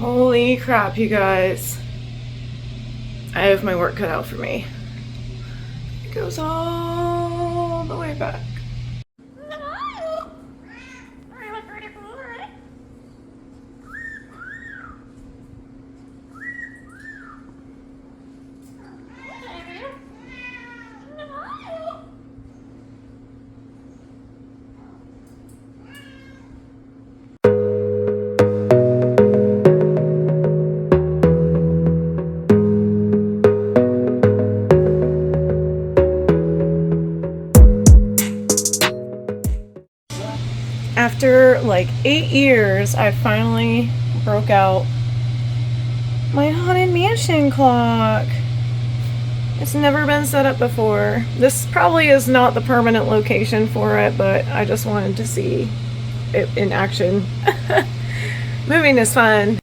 Holy crap, you guys. I have my work cut out for me. It goes all the way back. After like 8 years, I finally broke out my Haunted Mansion clock. It's never been set up before. This probably is not the permanent location for it, but I just wanted to see it in action. Moving is fun.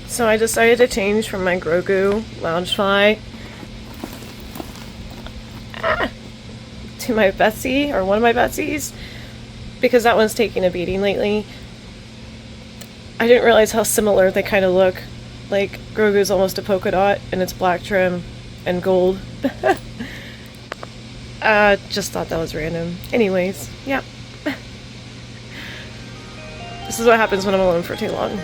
So I decided to change from my Grogu Loungefly to my Betsy, or one of my Betsies, because that one's taking a beating lately. I didn't realize how similar they kind of look. Like, Grogu's almost a polka dot, and it's black trim and gold. Just thought that was random. Anyways, yeah. This is what happens when I'm alone for too long.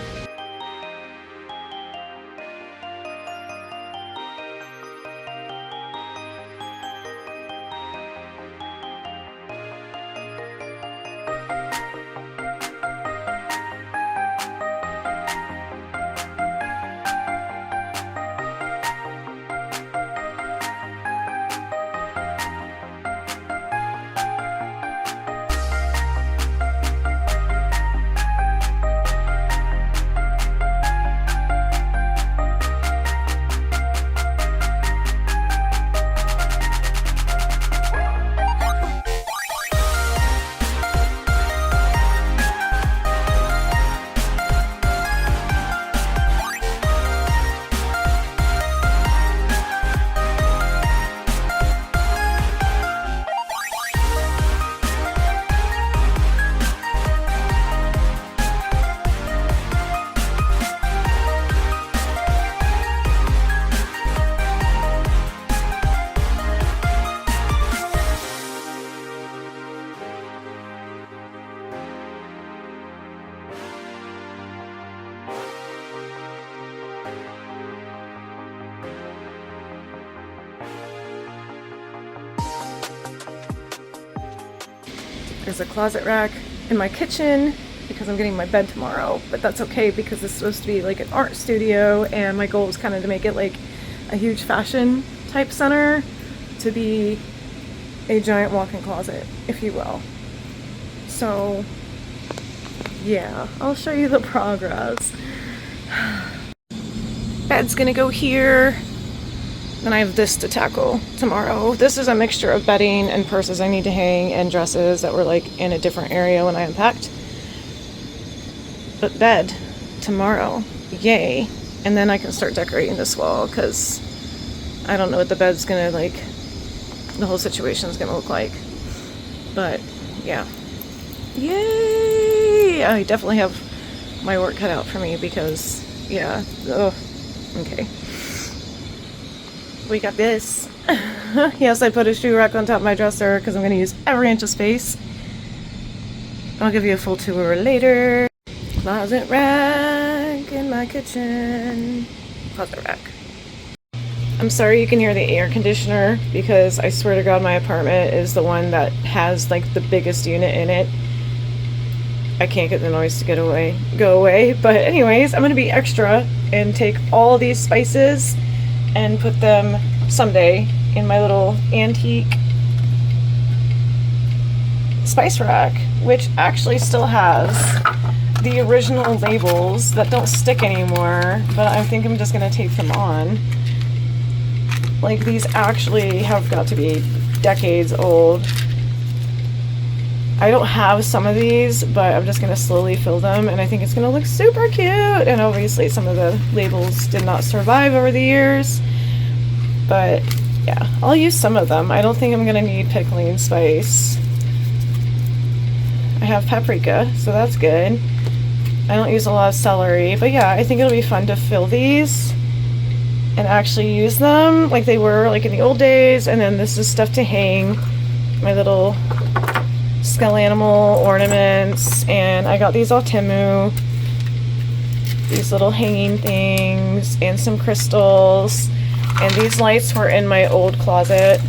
There's a closet rack in my kitchen because I'm getting my bed tomorrow, but that's okay because it's supposed to be like an art studio, and my goal is kind of to make it like a huge fashion type center, to be a giant walk-in closet, if you will. So yeah, I'll show you the progress. Bed's gonna go here. Then I have this to tackle tomorrow. This is a mixture of bedding and purses I need to hang and dresses that were like in a different area when I unpacked. But bed tomorrow, yay. And then I can start decorating this wall, because I don't know what the bed's gonna like, the whole situation's gonna look like. But yeah, yay! I definitely have my work cut out for me because, yeah, oh, okay. We got this. Yes, I put a shoe rack on top of my dresser because I'm going to use every inch of space. I'll give you a full tour later. Closet rack in my kitchen. Closet rack. I'm sorry you can hear the air conditioner, because I swear to God my apartment is the one that has like the biggest unit in it. I can't get the noise to go away. But anyways, I'm going to be extra and take all these spices and put them someday in my little antique spice rack, which actually still has the original labels that don't stick anymore, but I think I'm just gonna tape them on. Like, these actually have got to be decades old. I don't have some of these, but I'm just gonna slowly fill them, and I think it's gonna look super cute. And obviously some of the labels did not survive over the years, but yeah, I'll use some of them. I don't think I'm gonna need pickling spice. I have paprika, so that's good. I don't use a lot of celery, but yeah, I think it'll be fun to fill these and actually use them like they were like in the old days. And then this is stuff to hang my little skull animal ornaments, and I got these off Temu, these little hanging things and some crystals. And these lights were in my old closet.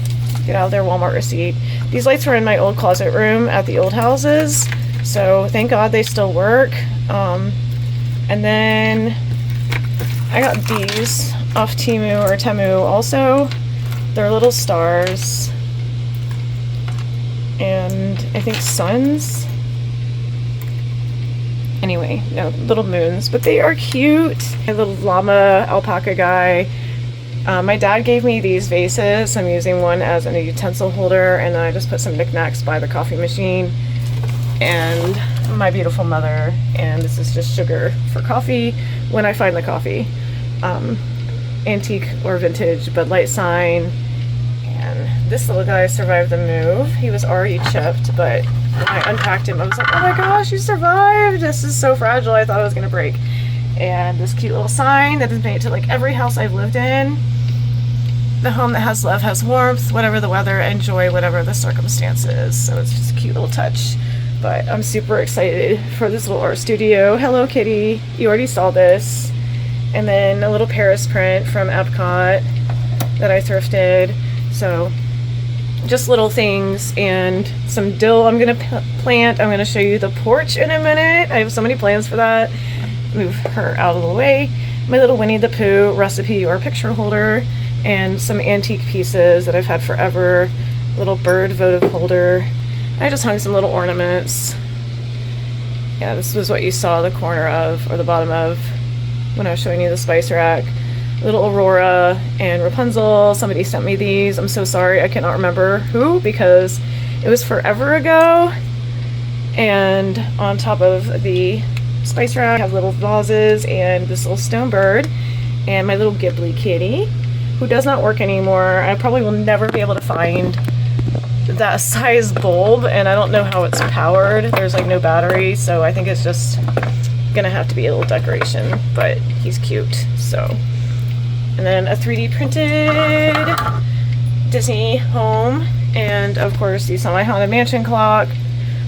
Get out of their Walmart receipt. These lights were in my old closet room at the old houses, so thank God they still work. And then I got these off Temu also. They're little stars and I think suns. Anyway, no, little moons, but they are cute. A little llama alpaca guy. My dad gave me these vases. I'm using one as a utensil holder, and then I just put some knickknacks by the coffee machine. And my beautiful mother, and this is just sugar for coffee when I find the coffee. Antique or vintage Bud Light sign. And this little guy survived the move. He was already chipped, but when I unpacked him, I was like, oh my gosh, you survived! This is so fragile, I thought it was gonna break. And this cute little sign that has made it to like every house I've lived in. The home that has love has warmth, whatever the weather, and joy, whatever the circumstances. So it's just a cute little touch. But I'm super excited for this little art studio. Hello Kitty, you already saw this. And then a little Paris print from Epcot that I thrifted. So just little things, and some dill I'm gonna plant. I'm gonna show you the porch in a minute. I have so many plans for that. Move her out of the way. My little Winnie the Pooh recipe or picture holder, and some antique pieces that I've had forever. Little bird votive holder. I just hung some little ornaments. Yeah, this was what you saw the corner of, or the bottom of, when I was showing you the spice rack. Little Aurora and Rapunzel. Somebody sent me these. I'm so sorry, I cannot remember who, because it was forever ago. And on top of the spice rack, I have little vases and this little stone bird and my little Ghibli kitty, who does not work anymore. I probably will never be able to find that size bulb, and I don't know how it's powered. There's like no battery, so I think it's just gonna have to be a little decoration, but he's cute. So, and then a 3D printed Disney home, and of course you saw my Haunted Mansion clock.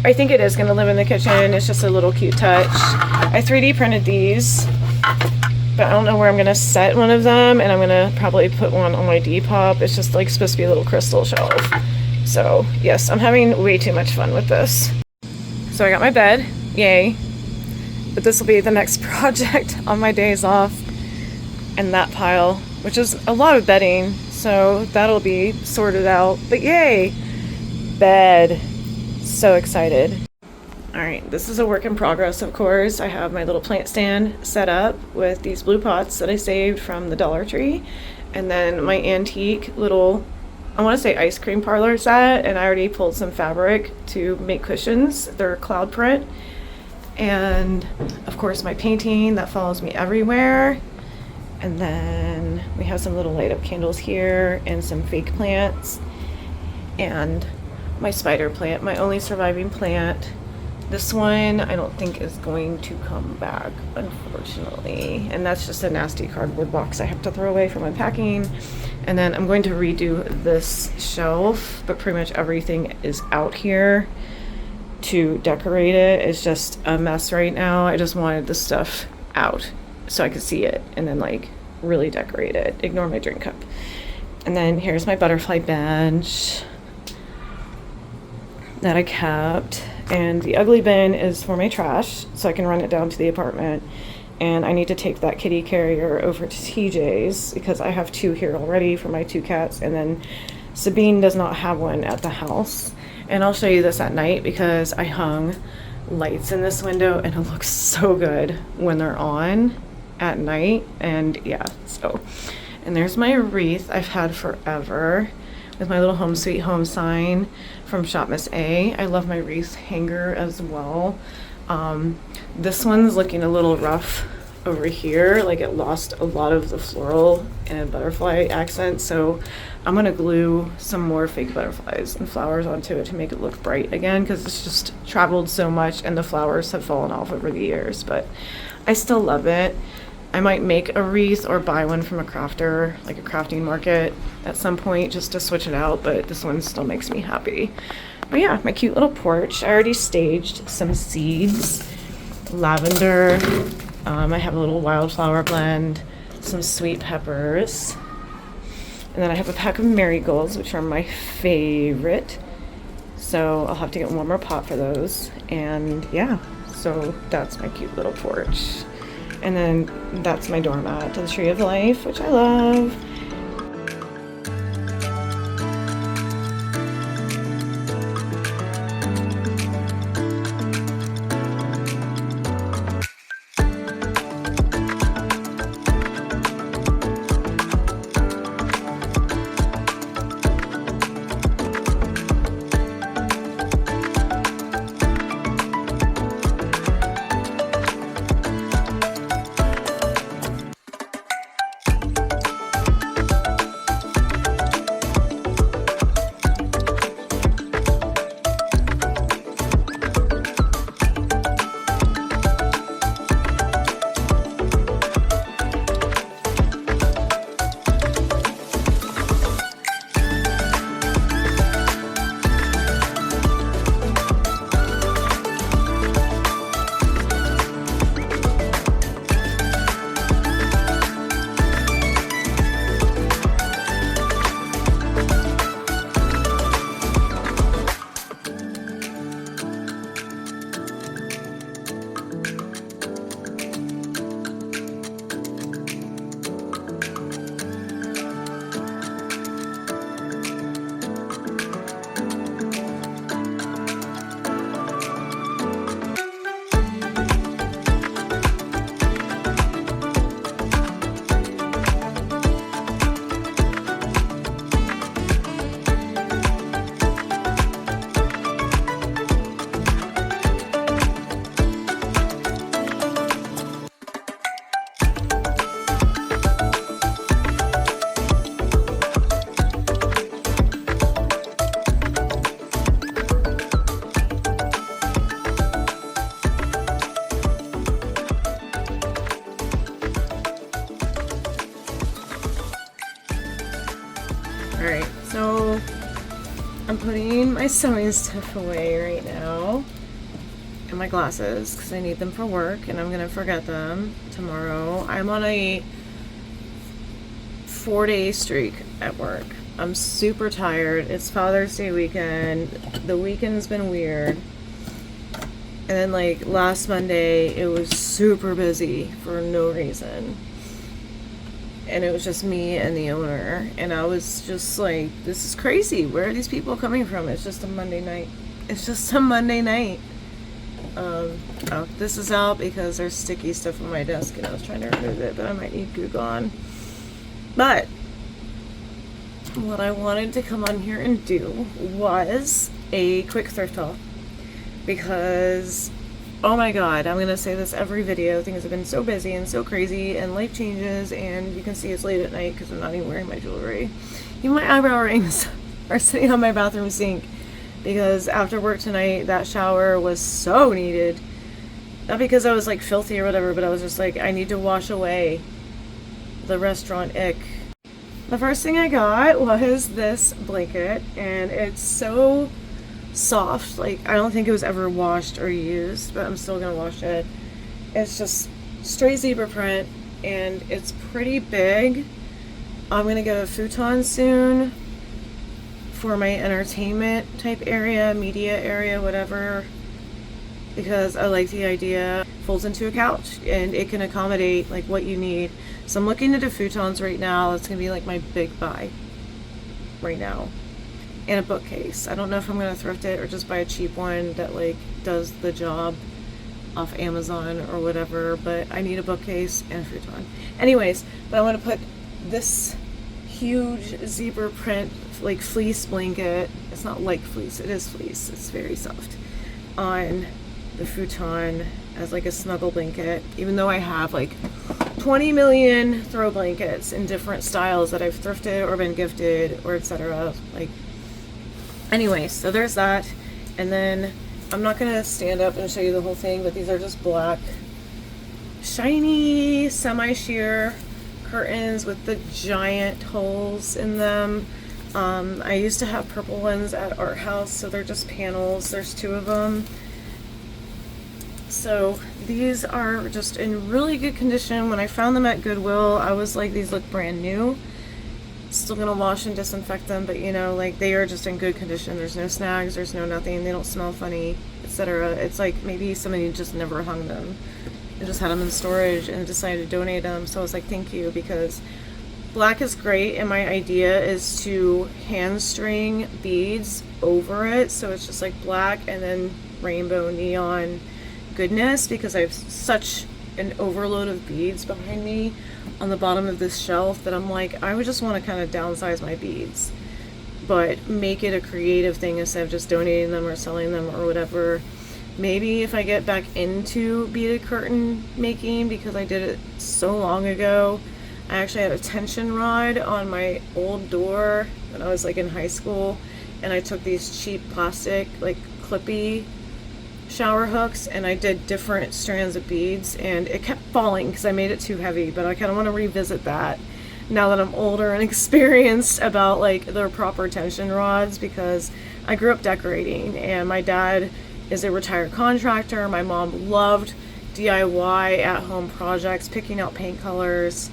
I think it is gonna live in the kitchen. It's just a little cute touch. I 3D printed these, but I don't know where I'm gonna set one of them, and I'm gonna probably put one on my Depop. It's just like supposed to be a little crystal shelf. So yes, I'm having way too much fun with this. So I got my bed, yay. But this will be the next project on my days off. And that pile, which is a lot of bedding, so that'll be sorted out. But yay, bed. So excited. Alright, this is a work in progress, of course. I have my little plant stand set up with these blue pots that I saved from the Dollar Tree. And then my antique little, I want to say ice cream parlor set, and I already pulled some fabric to make cushions. They're cloud print. And of course my painting that follows me everywhere. And then we have some little light up candles here and some fake plants. And my spider plant, my only surviving plant. This one I don't think is going to come back, unfortunately. And that's just a nasty cardboard box I have to throw away from unpacking. And then I'm going to redo this shelf, but pretty much everything is out here to decorate it. It's just a mess right now. I just wanted the stuff out so I could see it and then like really decorate it. Ignore my drink cup. And then here's my butterfly bench that I kept. And the ugly bin is for my trash, so I can run it down to the apartment. And I need to take that kitty carrier over to TJ's because I have two here already for my two cats, and then Sabine does not have one at the house. And I'll show you this at night because I hung lights in this window and it looks so good when they're on at night. And yeah, so, and there's my wreath I've had forever with my little home sweet home sign from Shop Miss A. I love my wreath hanger as well. This one's looking a little rough over here, like it lost a lot of the floral and butterfly accent, so I'm gonna glue some more fake butterflies and flowers onto it to make it look bright again, because it's just traveled so much and the flowers have fallen off over the years, but I still love it. I might make a wreath or buy one from a crafter, like a crafting market at some point, just to switch it out, but this one still makes me happy. But yeah, my cute little porch. I already staged some seeds, lavender, I have a little wildflower blend, some sweet peppers, and then I have a pack of marigolds, which are my favorite, so I'll have to get one more pot for those. And yeah, so that's my cute little porch. And then that's my doormat to the Tree of Life, which I love. Alright, so I'm putting my sewing stuff away right now, and my glasses, because I need them for work, and I'm going to forget them tomorrow. I'm on a 4-day streak at work. I'm super tired. It's Father's Day weekend. The weekend's been weird. And then like last Monday, it was super busy for no reason. And it was just me and the owner. And I was just like, this is crazy. Where are these people coming from? It's just a Monday night. It's just a Monday night. Oh, this is out because there's sticky stuff on my desk and I was trying to remove it, but I might need glue gone. But what I wanted to come on here and do was a quick thrift haul, because oh my god, I'm gonna say this every video, things have been so busy and so crazy and life changes, and you can see it's late at night because I'm not even wearing my jewelry. Even my eyebrow rings are sitting on my bathroom sink because after work tonight that shower was so needed. Not because I was like filthy or whatever, but I was just like, I need to wash away the restaurant ick. The first thing I got was this blanket, and it's so soft. Like, I don't think it was ever washed or used, but I'm still gonna wash it. It's just straight zebra print, and it's pretty big. I'm gonna get a futon soon for my entertainment type area, media area, whatever, because I like the idea. It folds into a couch and it can accommodate like what you need. So I'm looking into futons right now. That's gonna be like my big buy right now. And a bookcase. I don't know if I'm gonna thrift it or just buy a cheap one that like does the job off Amazon or whatever, but I need a bookcase and a futon. Anyways, but I want to put this huge zebra print like fleece blanket, it's not like fleece, it is fleece, it's very soft, on the futon as like a snuggle blanket, even though I have like 20 million throw blankets in different styles that I've thrifted or been gifted or etc. Like, anyway, so there's that. And then I'm not gonna stand up and show you the whole thing, but these are just black shiny semi-sheer curtains with the giant holes in them. I used to have purple ones at Art House, so they're just panels. There's 2 of them. So these are just in really good condition. When I found them at Goodwill, I was like, these look brand new. Still gonna wash and disinfect them, but you know, like, they are just in good condition. There's no snags, there's no nothing, they don't smell funny, etc. It's like maybe somebody just never hung them and just had them in storage and decided to donate them. So I was like, thank you, because black is great, and my idea is to hand string beads over it, so it's just like black and then rainbow neon goodness, because I have such an overload of beads behind me on the bottom of this shelf that I'm like, I would just want to kind of downsize my beads, but make it a creative thing instead of just donating them or selling them or whatever. Maybe if I get back into beaded curtain making, because I did it so long ago. I actually had a tension rod on my old door when I was like in high school, and I took these cheap plastic like clippy shower hooks and I did different strands of beads, and it kept falling because I made it too heavy. But I kind of want to revisit that now that I'm older and experienced about like the proper tension rods, because I grew up decorating and my dad is a retired contractor. My mom loved DIY at-home projects, picking out paint colors.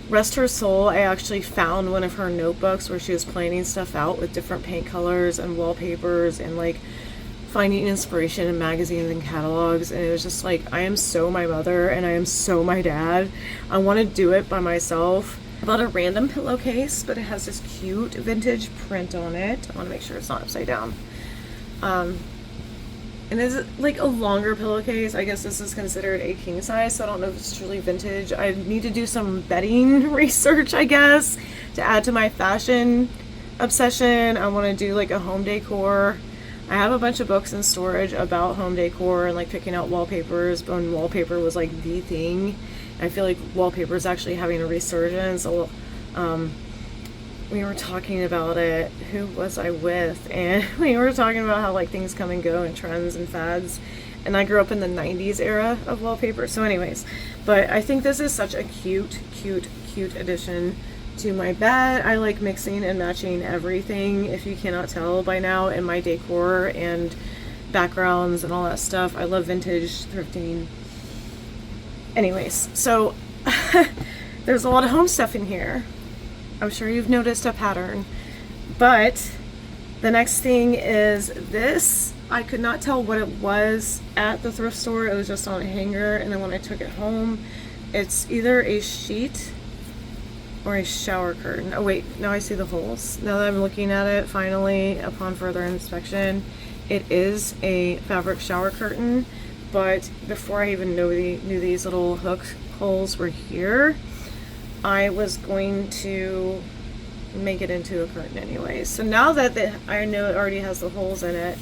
Rest her soul, I actually found one of her notebooks where she was planning stuff out with different paint colors and wallpapers and like finding inspiration in magazines and catalogs, and it was just like, I am so my mother and I am so my dad. I want to do it by myself. I bought a random pillowcase, but it has this cute vintage print on it. I want to make sure it's not upside down. And it's like a longer pillowcase. I guess this is considered a king size, so I don't know if it's truly vintage. I need to do some bedding research, I guess, to add to my fashion obsession. I want to do like a home decor. I have a bunch of books in storage about home decor and like picking out wallpapers, but when wallpaper was like the thing. I feel like wallpaper is actually having a resurgence. We were talking about it. Who was I with? And we were talking about how like things come and go and trends and fads. And I grew up in the 90s era of wallpaper. So anyways, but I think this is such a cute addition to my bed. I like mixing and matching everything, if you cannot tell by now, in my decor and backgrounds and all that stuff. I love vintage thrifting. Anyways, so there's a lot of home stuff in here. I'm sure you've noticed a pattern. But the next thing is this. I could not tell what it was at the thrift store. It was just on a hanger, and then when I took it home, it's either a sheet or a shower curtain. Oh wait, now I see the holes. Now that I'm looking at it, finally, upon further inspection, it is a fabric shower curtain. But before I even knew these little hook holes were here, I was going to make it into a curtain anyway. So now that I know it already has the holes in it,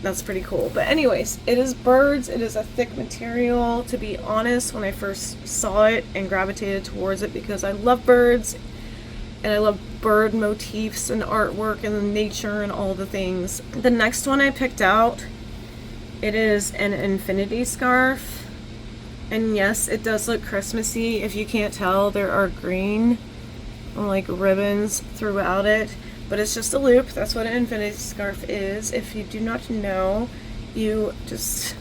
that's pretty cool. But anyways, it is birds. It is a thick material. To be honest, when I first saw it and gravitated towards it, because I love birds and I love bird motifs and artwork and nature and all the things. The next one I picked out, it is an infinity scarf. And yes, it does look Christmassy. If you can't tell, there are green like ribbons throughout it, but it's just a loop. That's what an infinity scarf is. If you do not know, you put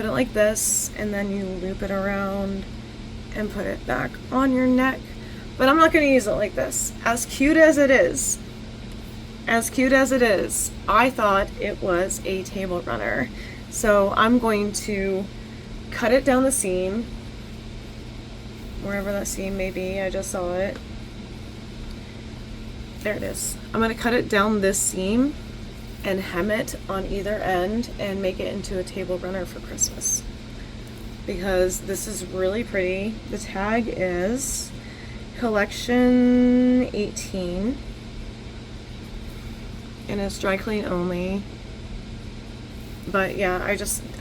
it like this, and then you loop it around and put it back on your neck. But I'm not going to use it like this. As cute as it is, I thought it was a table runner. So I'm going to cut it down the seam, wherever that seam may be. I just saw it. There it is. I'm going to cut it down this seam and hem it on either end and make it into a table runner for Christmas, because this is really pretty. The tag is collection 18 and it's dry clean only. But yeah, I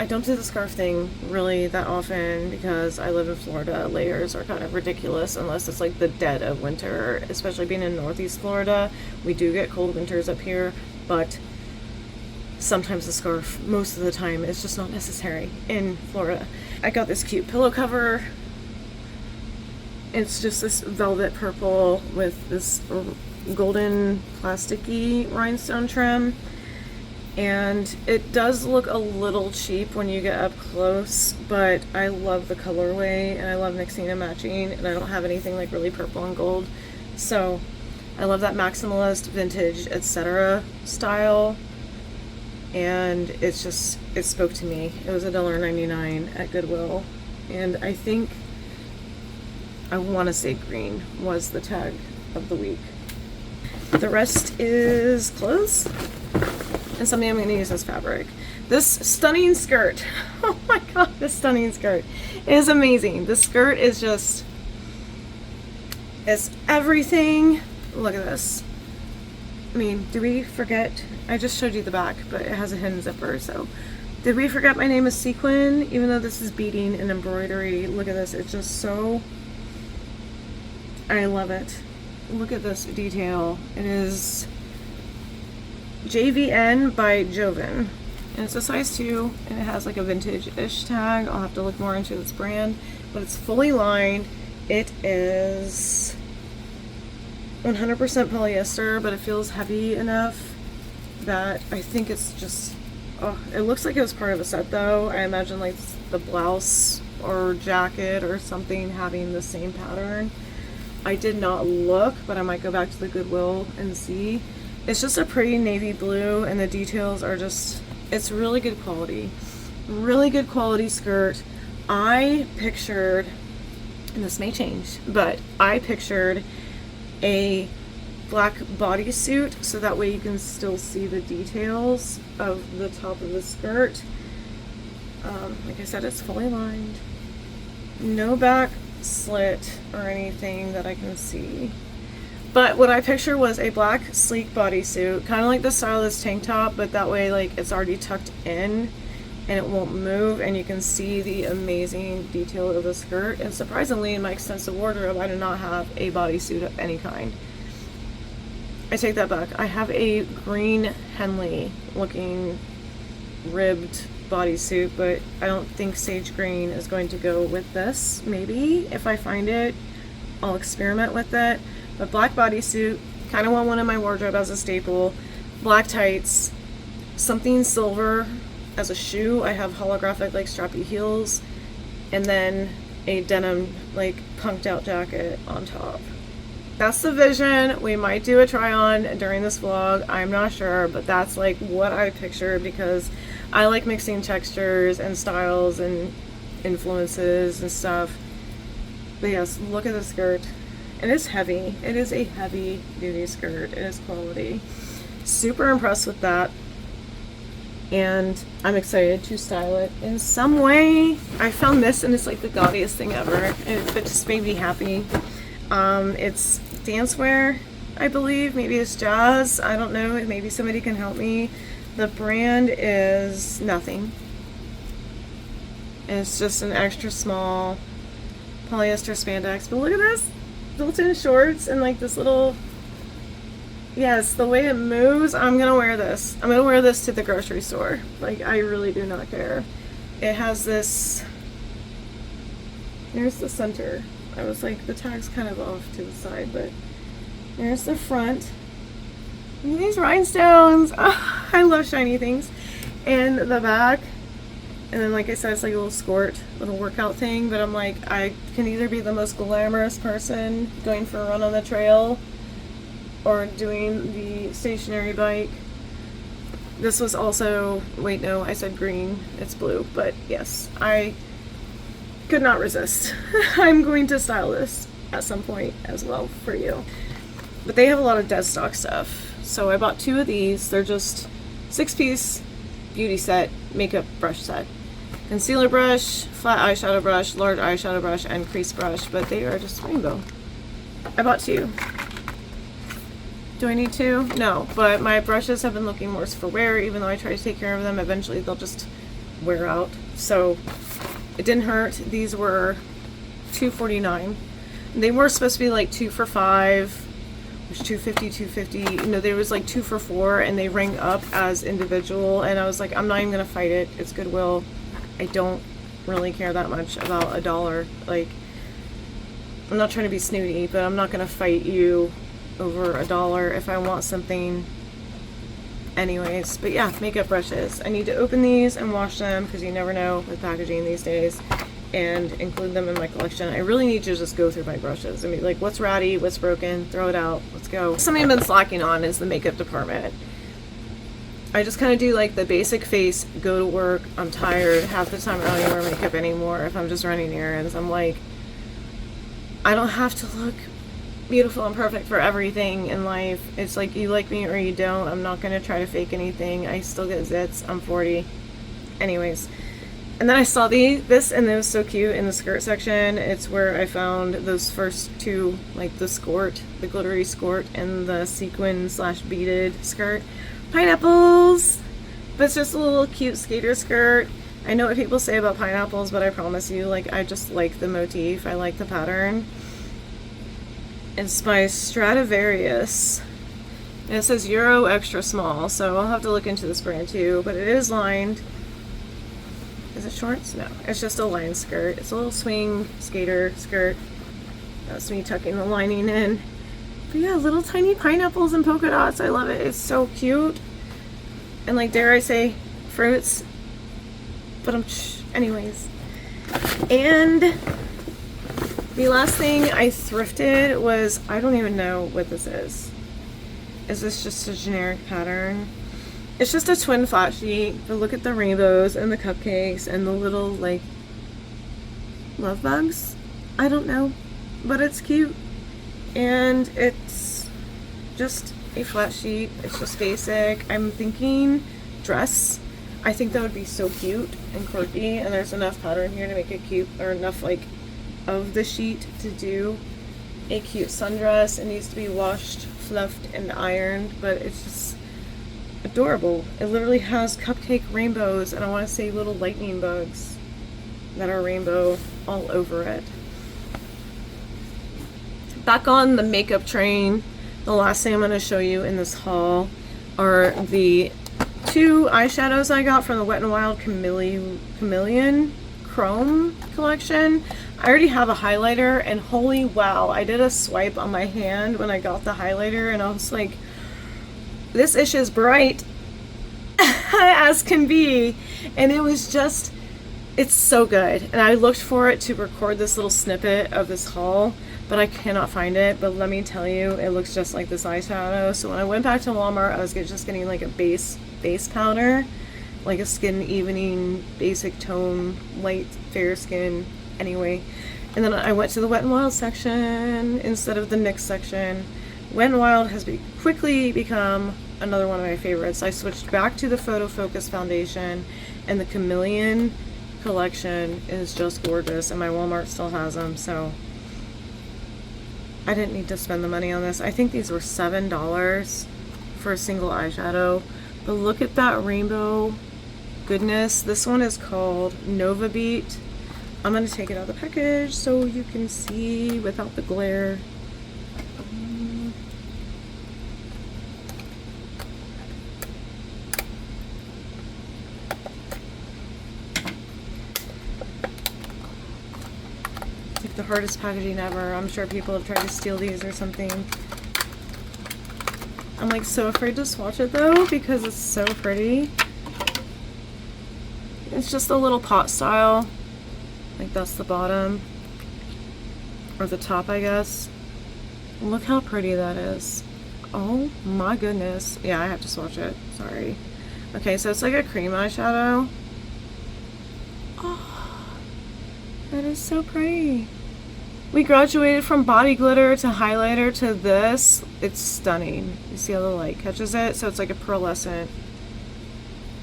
don't do the scarf thing really that often because I live in Florida. Layers are kind of ridiculous unless it's like the dead of winter, especially being in Northeast Florida. We do get cold winters up here, but sometimes the scarf, most of the time, is just not necessary in Florida. I got this cute pillow cover. It's just this velvet purple with this golden plasticky rhinestone trim. And it does look a little cheap when you get up close, but I love the colorway and I love mixing and matching, and I don't have anything like really purple and gold. So I love that maximalist, vintage, etc. style. And it spoke to me. It was $1.99 at Goodwill. And I think, I want to say green was the tag of the week. The rest is clothes and something I'm going to use as fabric. This stunning skirt, oh my god, this stunning skirt is amazing. The skirt is just, it's everything. Look at this. I mean, did we forget? I just showed you the back, but it has a hidden zipper, so. Did we forget my name is Sequin? Even though this is beading and embroidery, look at this. It's just so, I love it. Look at this detail. It is JVN by Joven. And it's a size 2, and it has like a vintage-ish tag. I'll have to look more into this brand, but it's fully lined. It is 100% polyester, but it feels heavy enough that I think it's just, oh, it looks like it was part of a set though. I imagine like the blouse or jacket or something having the same pattern. I did not look, but I might go back to the Goodwill and see. It's just a pretty navy blue, and the details are just, it's really good quality. Really good quality skirt. I pictured, and this may change, but I pictured a black bodysuit so that way you can still see the details of the top of the skirt. Like I said, it's fully lined. No back slit or anything that I can see. But what I pictured was a black sleek bodysuit, kind of like the style of this tank top, but that way like it's already tucked in and it won't move, and you can see the amazing detail of the skirt. And surprisingly, in my extensive wardrobe, I do not have a bodysuit of any kind. I take that back. I have a green Henley looking ribbed bodysuit, but I don't think sage green is going to go with this. Maybe if I find it, I'll experiment with it. But black bodysuit, kind of want one in my wardrobe as a staple. Black tights, something silver as a shoe. I have holographic like strappy heels, and then a denim like punked out jacket on top. That's the vision. We might do a try on during this vlog. I'm not sure, but that's like what I pictured because I like mixing textures and styles and influences and stuff. But yes, look at the skirt. It is heavy. It is a heavy duty skirt. It is quality. Super impressed with that. And I'm excited to style it in some way. I found this and it's like the gaudiest thing ever. And it just made me happy. It's dancewear, I believe. Maybe it's jazz. I don't know. Maybe somebody can help me. The brand is nothing. It's just an extra small polyester spandex. But look at this. Built-in shorts and like this little, yes, the way it moves, I'm gonna wear this. I'm gonna wear this to the grocery store. Like, I really do not care. It has this, here's the center. I was like, the tag's kind of off to the side, but there's the front. Look at these rhinestones. Oh, I love shiny things. And the back. And then, like I said, it's like a little skirt, little workout thing. But I'm like, I can either be the most glamorous person going for a run on the trail or doing the stationary bike. This was also, wait, no, I said green. It's blue. But yes, I could not resist. I'm going to style this at some point as well for you. But they have a lot of dead stock stuff. So I bought 2 of these. They're just 6-piece beauty set, makeup brush set. Concealer brush, flat eyeshadow brush, large eyeshadow brush, and crease brush, but they are just rainbow. I bought 2. Do I need to? No, but my brushes have been looking worse for wear. Even though I try to take care of them, eventually they'll just wear out. So it didn't hurt. These were $2.49. They were supposed to be like 2 for $5, which $2.50, $2.50. No, there was like 2 for $4, and they rang up as individual. And I was like, I'm not even gonna fight it. It's Goodwill. I don't really care that much about $1. Like, I'm not trying to be snooty, but I'm not gonna fight you over $1 if I want something anyways. But yeah, makeup brushes. I need to open these and wash them because you never know with packaging these days, and include them in my collection. I really need to just go through my brushes. I mean, like, what's ratty, what's broken, throw it out, let's go. Something I've been slacking on is the makeup department. I just kind of do like the basic face, go to work, I'm tired, half the time I don't even wear makeup anymore if I'm just running errands. I'm like, I don't have to look beautiful and perfect for everything in life. It's like, you like me or you don't. I'm not gonna try to fake anything. I still get zits. I'm 40. Anyways. And then I saw this, and it was so cute in the skirt section. It's where I found those first two, like the skirt, the glittery skirt, and the sequin / beaded skirt. Pineapples! But it's just a little cute skater skirt. I know what people say about pineapples, but I promise you, like, I just like the motif. I like the pattern. It's by Stradivarius. And it says Euro extra small, so I'll have to look into this brand too. But it is lined. Is it shorts? No, it's just a lined skirt. It's a little swing skater skirt. That's me tucking the lining in. But yeah, little tiny pineapples and polka dots. I love it. It's so cute. And, like, dare I say, fruits. But anyways. And the last thing I thrifted was, I don't even know what this is. Is this just a generic pattern? It's just a twin flat sheet, but look at the rainbows and the cupcakes and the little, like, love bugs? I don't know, but it's cute. And it's just a flat sheet. It's just basic. I'm thinking dress. I think that would be so cute and quirky, and there's enough pattern here to make it cute, or enough, like, of the sheet to do a cute sundress. It needs to be washed, fluffed, and ironed, but it's just adorable. It literally has cupcake rainbows, and I want to say little lightning bugs that are rainbow all over it. Back on the makeup train, the last thing I'm going to show you in this haul are the 2 eyeshadows I got from the Wet n Wild Chameleon Chrome collection. I already have a highlighter, and holy wow, I did a swipe on my hand when I got the highlighter, and I was like, this ish is bright as can be. And it was just, it's so good. And I looked for it to record this little snippet of this haul, but I cannot find it. But let me tell you, it looks just like this eyeshadow. So when I went back to Walmart, I was just getting like a base powder, like a skin evening basic tone, light fair skin anyway. And then I went to the Wet n Wild section instead of the NYX section. Wet n Wild has quickly become another one of my favorites. I switched back to the Photo Focus foundation, and the Chameleon collection is just gorgeous, and my Walmart still has them, so I didn't need to spend the money on this. I think these were $7 for a single eyeshadow, but look at that rainbow goodness. This one is called Nova Beat. I'm going to take it out of the package so you can see without the glare. It's like the hardest packaging ever. I'm sure people have tried to steal these or something. I'm like so afraid to swatch it though because it's so pretty. It's just a little pot style. Like that's the bottom, or the top, I guess. Look how pretty that is. Oh my goodness. Yeah, I have to swatch it. Sorry. Okay, so it's like a cream eyeshadow. Oh, that is so pretty. We graduated from body glitter to highlighter to this. It's stunning. You see how the light catches it? So it's like a pearlescent.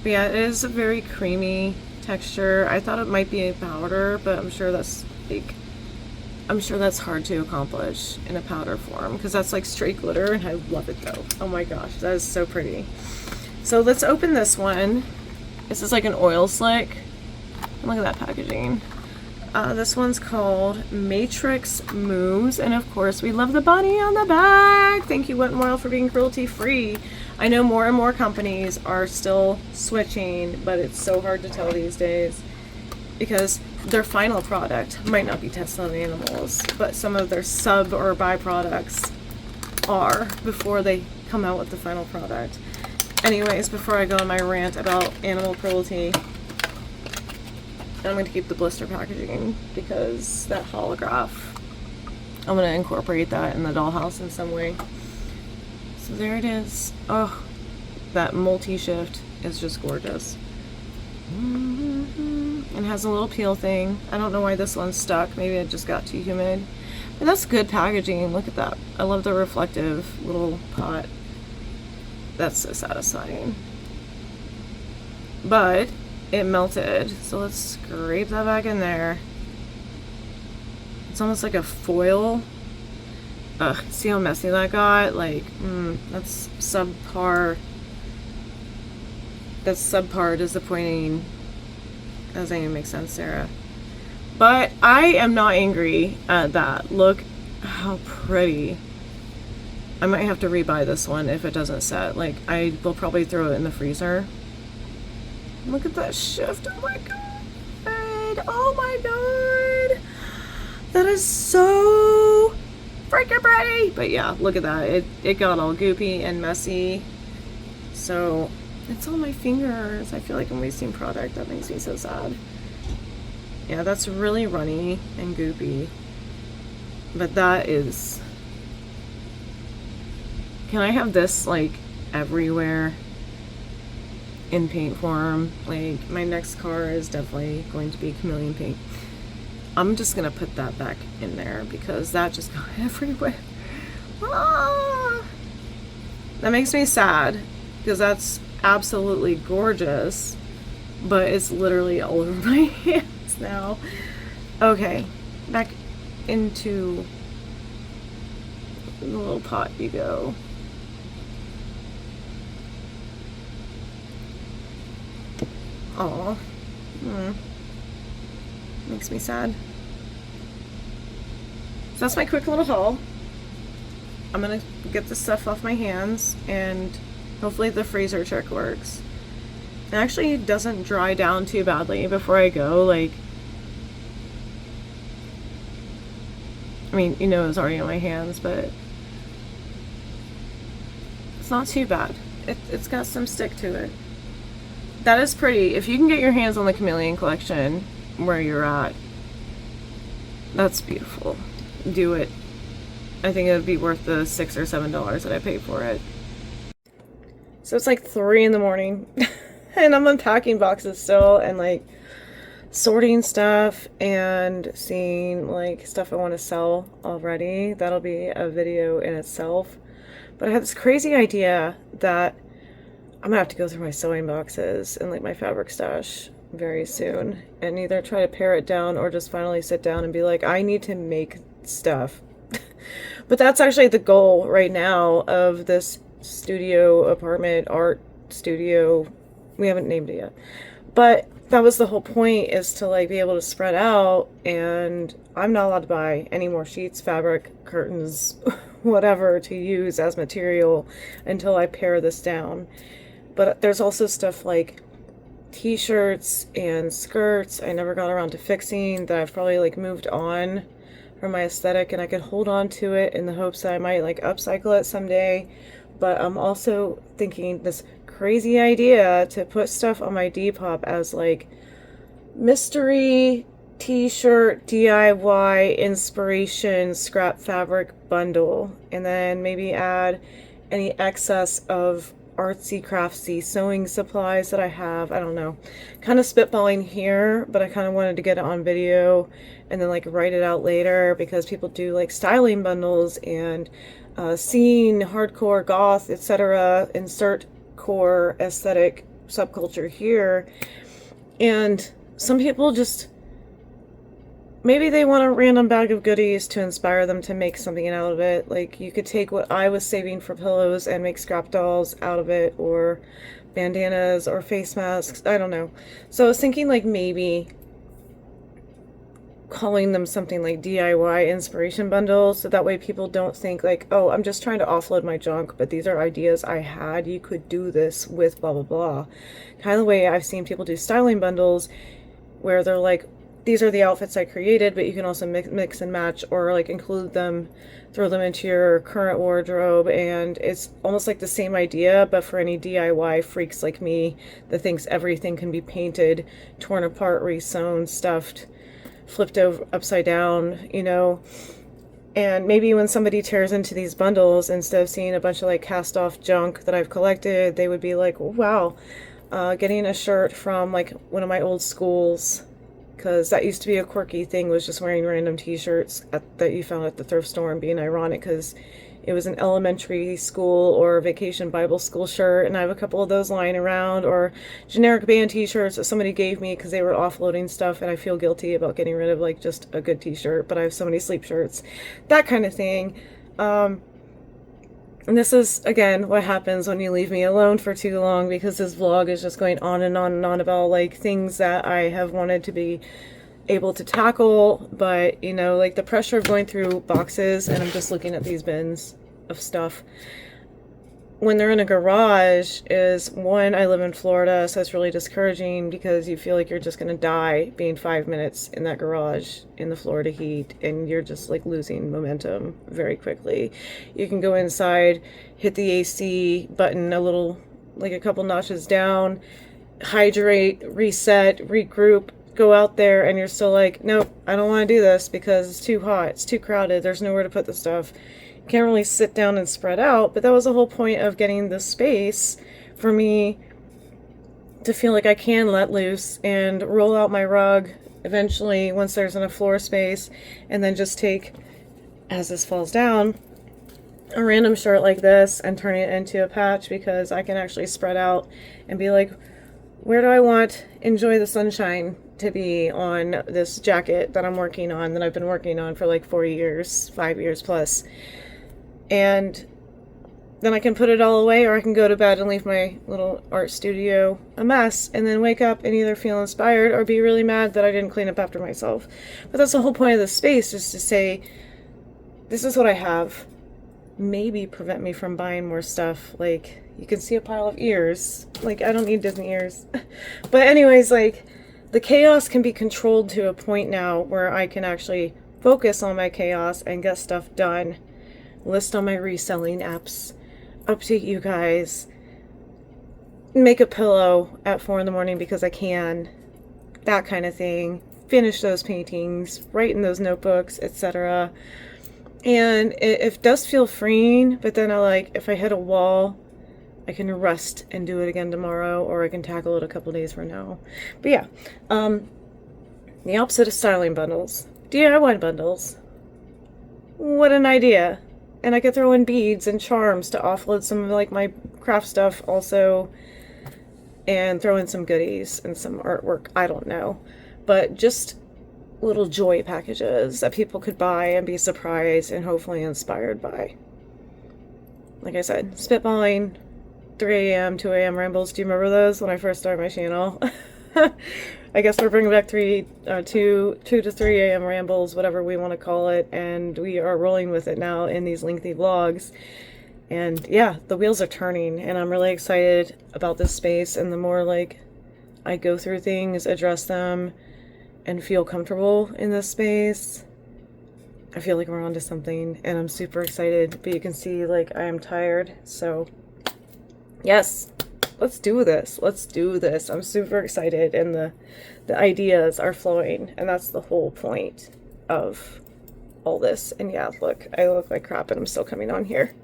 But yeah, it is a very creamy texture. I thought it might be a powder, but I'm sure that's like I'm sure that's hard to accomplish in a powder form because that's like straight glitter, and I love it though. Oh my gosh, that is so pretty. So let's open this one. This is like an oil slick. Look at that packaging. This one's called Matrix Moves, and of course we love the bunny on the back. Thank you, Wet n Wild, for being cruelty free. I know more and more companies are still switching, but it's so hard to tell these days because their final product might not be tested on animals, but some of their sub or byproducts are before they come out with the final product. Anyways, before I go on my rant about animal cruelty, I'm going to keep the blister packaging because that holograph, I'm going to incorporate that in the dollhouse in some way. So there it is. Oh, that multi-shift is just gorgeous. And has a little peel thing. I don't know why this one's stuck. Maybe it just got too humid. But that's good packaging. Look at that. I love the reflective little pot. That's so satisfying. But it melted, so let's scrape that back in there. It's almost like a foil. Ugh, see how messy that got? Like, that's subpar. That's subpar disappointing. That doesn't even make sense, Sarah. But I am not angry at that. Look how pretty. I might have to rebuy this one if it doesn't set. Like, I will probably throw it in the freezer. Look at that shift. Oh my god. Oh my god. That is so freaking pretty. But yeah, look at that. It got all goopy and messy. So it's on my fingers. I feel like I'm wasting product. That makes me so sad. Yeah, that's really runny and goopy. But that is... Can I have this like everywhere? In paint form. Like, my next car is definitely going to be chameleon pink. I'm just gonna put that back in there because that just got everywhere. Ah! That makes me sad because that's absolutely gorgeous, but it's literally all over my hands now. Okay, back into the little pot you go. Aw. Makes me sad. So that's my quick little haul. I'm gonna get this stuff off my hands and hopefully the freezer trick works. It actually doesn't dry down too badly before I go. Like, I mean, you know, it's already on my hands, but it's not too bad. It's got some stick to it. That is pretty. If you can get your hands on the Chameleon collection where you're at, that's beautiful. Do it. I think it would be worth the $6 or $7 that I paid for it. So it's like 3 in the morning and I'm unpacking boxes still and like sorting stuff and seeing like stuff I want to sell already. That'll be a video in itself. But I had this crazy idea that I'm gonna have to go through my sewing boxes and like my fabric stash very soon and either try to pare it down or just finally sit down and be like, I need to make stuff. But that's actually the goal right now of this studio apartment art studio. We haven't named it yet, but that was the whole point, is to like be able to spread out, and I'm not allowed to buy any more sheets, fabric, curtains, whatever to use as material until I pare this down. But there's also stuff like t-shirts and skirts I never got around to fixing that I've probably like moved on from my aesthetic, and I could hold on to it in the hopes that I might like upcycle it someday. But I'm also thinking this crazy idea to put stuff on my Depop as like mystery t-shirt DIY inspiration scrap fabric bundle, and then maybe add any excess of artsy craftsy sewing supplies that I have. I don't know, kind of spitballing here, but I kind of wanted to get it on video and then like write it out later, because people do like styling bundles and scene, hardcore, goth, etc. insert core aesthetic subculture here, and some people just maybe they want a random bag of goodies to inspire them to make something out of it. Like, you could take what I was saving for pillows and make scrap dolls out of it, or bandanas or face masks. I don't know. So I was thinking, like, maybe calling them something like DIY inspiration bundles, so that way people don't think like, oh, I'm just trying to offload my junk, but these are ideas I had. You could do this with blah blah blah. Kind of the way I've seen people do styling bundles, where they're like, these are the outfits I created, but you can also mix and match, or like include them, throw them into your current wardrobe, and it's almost like the same idea, but for any DIY freaks like me that thinks everything can be painted, torn apart, resewn, stuffed, flipped over upside down, you know. And maybe when somebody tears into these bundles, instead of seeing a bunch of like cast off junk that I've collected, they would be like, wow, getting a shirt from like one of my old schools, because that used to be a quirky thing, was just wearing random t-shirts that you found at the thrift store, and being ironic because it was an elementary school or vacation Bible school shirt, and I have a couple of those lying around, or generic band t-shirts that somebody gave me because they were offloading stuff, and I feel guilty about getting rid of like just a good t-shirt, but I have so many sleep shirts, that kind of thing. And this is, again, what happens when you leave me alone for too long, because this vlog is just going on and on and on about like things that I have wanted to be able to tackle, but you know, like the pressure of going through boxes, and I'm just looking at these bins of stuff when they're in a garage, is one, I live in Florida, so it's really discouraging because you feel like you're just gonna die being 5 minutes in that garage in the Florida heat, and you're just like losing momentum very quickly. You can go inside, hit the AC button a little, like a couple notches down, hydrate, reset, regroup, go out there, and you're still like, nope, I don't want to do this because it's too hot, it's too crowded, there's nowhere to put the stuff. Can't really sit down and spread out. But that was the whole point of getting this space, for me to feel like I can let loose and roll out my rug eventually once there's enough floor space, and then just take, as this falls down, a random shirt like this and turn it into a patch, because I can actually spread out and be like, where do I want enjoy the sunshine to be on this jacket that I'm working on, that I've been working on for like 4 years, 5 years plus. And then I can put it all away, or I can go to bed and leave my little art studio a mess, and then wake up and either feel inspired or be really mad that I didn't clean up after myself. But that's the whole point of this space, is to say, this is what I have. Maybe prevent me from buying more stuff. Like, you can see a pile of ears. Like, I don't need Disney ears. But anyways, like, the chaos can be controlled to a point now where I can actually focus on my chaos and get stuff done. List on my reselling apps. Update you guys. Make a pillow at 4 in the morning because I can. That kind of thing. Finish those paintings. Write in those notebooks, etc. And it does feel freeing, but then if I hit a wall, I can rest and do it again tomorrow, or I can tackle it a couple days from now. But yeah, the opposite of styling bundles. DIY bundles. What an idea. And I could throw in beads and charms to offload some of like my craft stuff also, and throw in some goodies and some artwork, I don't know. But just little joy packages that people could buy and be surprised and hopefully inspired by. Like I said, spitballing, 3 a.m., 2 a.m. rambles. Do you remember those when I first started my channel? I guess we're bringing back 2 to 3 a.m. rambles, whatever we want to call it, and we are rolling with it now in these lengthy vlogs. And yeah, the wheels are turning, and I'm really excited about this space, and the more like I go through things, address them, and feel comfortable in this space, I feel like we're onto something, and I'm super excited. But you can see like I am tired, so yes, let's do this. Let's do this. I'm super excited, and the ideas are flowing, and that's the whole point of all this. And yeah, look, I look like crap, and I'm still coming on here.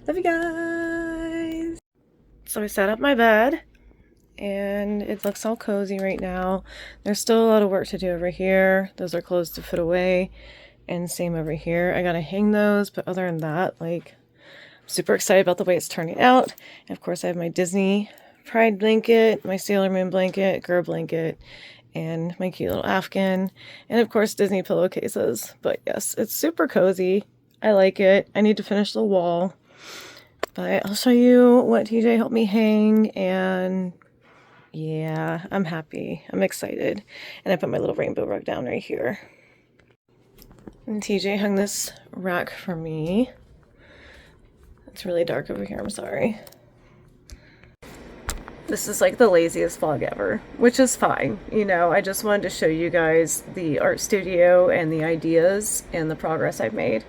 Love you guys. So I set up my bed, and it looks all cozy right now. There's still a lot of work to do over here. Those are clothes to put away, and same over here. I gotta hang those, but other than that, like, I'm super excited about the way it's turning out. And of course, I have my Disney Pride blanket, my Sailor Moon blanket, Girl blanket, and my cute little Afghan, and of course Disney pillowcases. But yes, it's super cozy. I like it. I need to finish the wall, but I'll show you what TJ helped me hang, and yeah, I'm happy. I'm excited. And I put my little rainbow rug down right here. And TJ hung this rack for me. It's really dark over here, I'm sorry. This is like the laziest vlog ever, which is fine. You know, I just wanted to show you guys the art studio and the ideas and the progress I've made.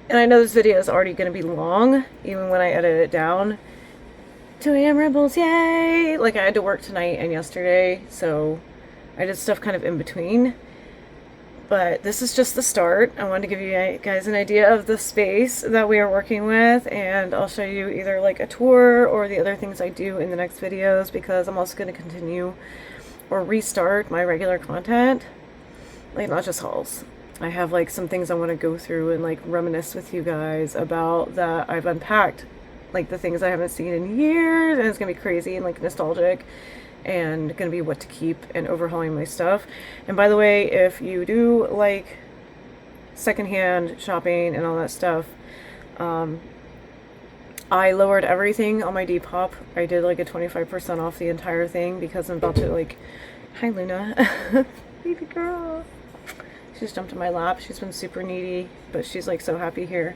And I know this video is already going to be long, even when I edit it down. 2 a.m. Rebels, yay! Like, I had to work tonight and yesterday, so I did stuff kind of in between. But this is just the start. I wanted to give you guys an idea of the space that we are working with, and I'll show you either like a tour or the other things I do in the next videos, because I'm also going to continue or restart my regular content, like not just hauls. I have like some things I want to go through and like reminisce with you guys about that I've unpacked, like the things I haven't seen in years, and it's going to be crazy and like nostalgic, and gonna be what to keep and overhauling my stuff. And by the way, if you do like secondhand shopping and all that stuff, I lowered everything on my Depop. I did like a 25% off the entire thing because I'm about to like, hi Luna, baby girl. She's jumped in my lap. She's been super needy, but she's like so happy here.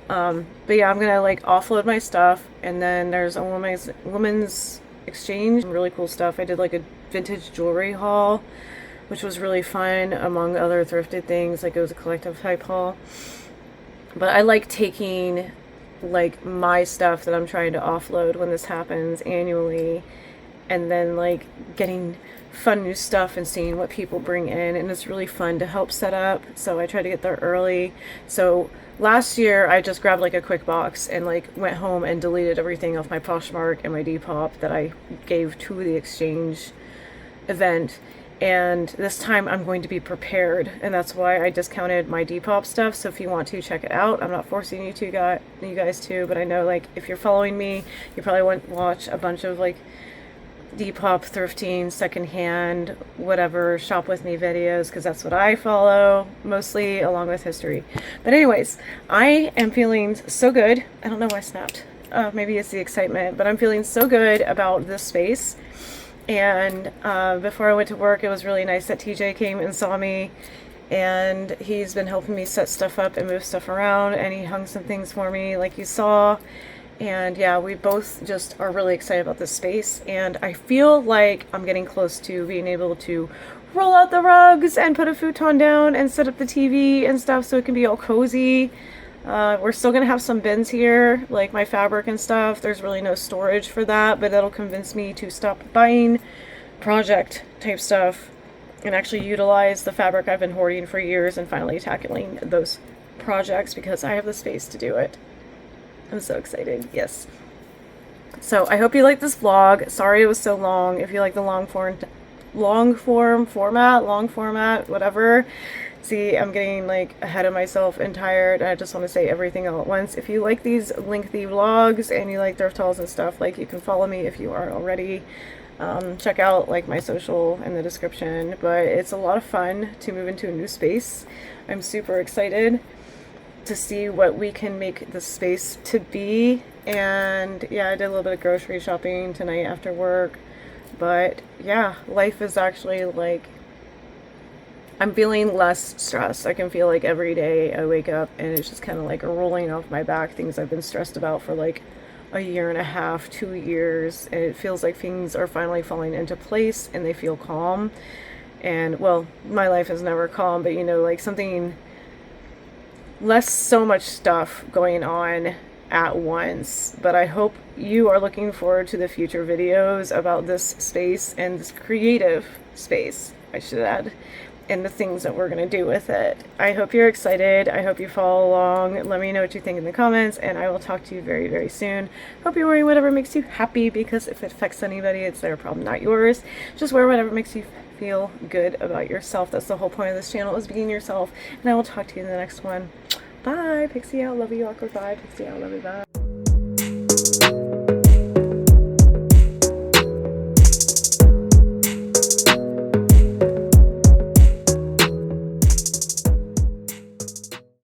But yeah, I'm gonna like offload my stuff, and then there's a woman's exchange, really cool stuff. I did like a vintage jewelry haul, which was really fun, among other thrifted things. Like, it was a collective type haul. But I like taking like my stuff that I'm trying to offload when this happens annually, and then like getting fun new stuff and seeing what people bring in, and it's really fun to help set up. So I try to get there early. So last year I just grabbed like a quick box and like went home and deleted everything off my Poshmark and my Depop that I gave to the exchange event. And this time I'm going to be prepared, and that's why I discounted my Depop stuff. So if you want to check it out, I'm not forcing you guys to, but I know like if you're following me, you probably want to watch a bunch of like Depop, thrifting, secondhand, whatever, shop with me videos, because that's what I follow mostly, along with history. But anyways, I am feeling so good. I don't know why I snapped. Maybe it's the excitement, but I'm feeling so good about this space. And before I went to work, it was really nice that TJ came and saw me, and he's been helping me set stuff up and move stuff around, and he hung some things for me like you saw. And yeah, we both just are really excited about this space, and I feel like I'm getting close to being able to roll out the rugs and put a futon down and set up the TV and stuff so it can be all cozy. We're still gonna have some bins here, like my fabric and stuff. There's really no storage for that, but that'll convince me to stop buying project type stuff and actually utilize the fabric I've been hoarding for years, and finally tackling those projects because I have the space to do it. I'm so excited. Yes. So I hope you like this vlog. Sorry it was so long. If you like the long format, whatever. See, I'm getting like ahead of myself and tired, and I just want to say everything all at once. If you like these lengthy vlogs and you like thrift hauls and stuff, like, you can follow me if you aren't already. Check out like my social in the description. But it's a lot of fun to move into a new space. I'm super excited to see what we can make the space to be. And yeah, I did a little bit of grocery shopping tonight after work. But yeah, life is actually like, I'm feeling less stressed. I can feel like every day I wake up and it's just kind of like rolling off my back, things I've been stressed about for like a year and a half, 2 years, and it feels like things are finally falling into place and they feel calm. And well, my life is never calm, but you know, like something less, so much stuff going on at once. But I hope you are looking forward to the future videos about this space, and this creative space, I should add, and the things that we're going to do with it. I hope you're excited. I hope you follow along. Let me know what you think in the comments, and I will talk to you very, very soon. Hope you're wearing whatever makes you happy, because if it affects anybody, it's their problem, not yours. Just wear whatever makes you feel good about yourself. That's the whole point of this channel, is being yourself. And I will talk to you in the next one. Bye. Pixi out. Love you. Awkward. Bye. Pixi out. Love you. Bye.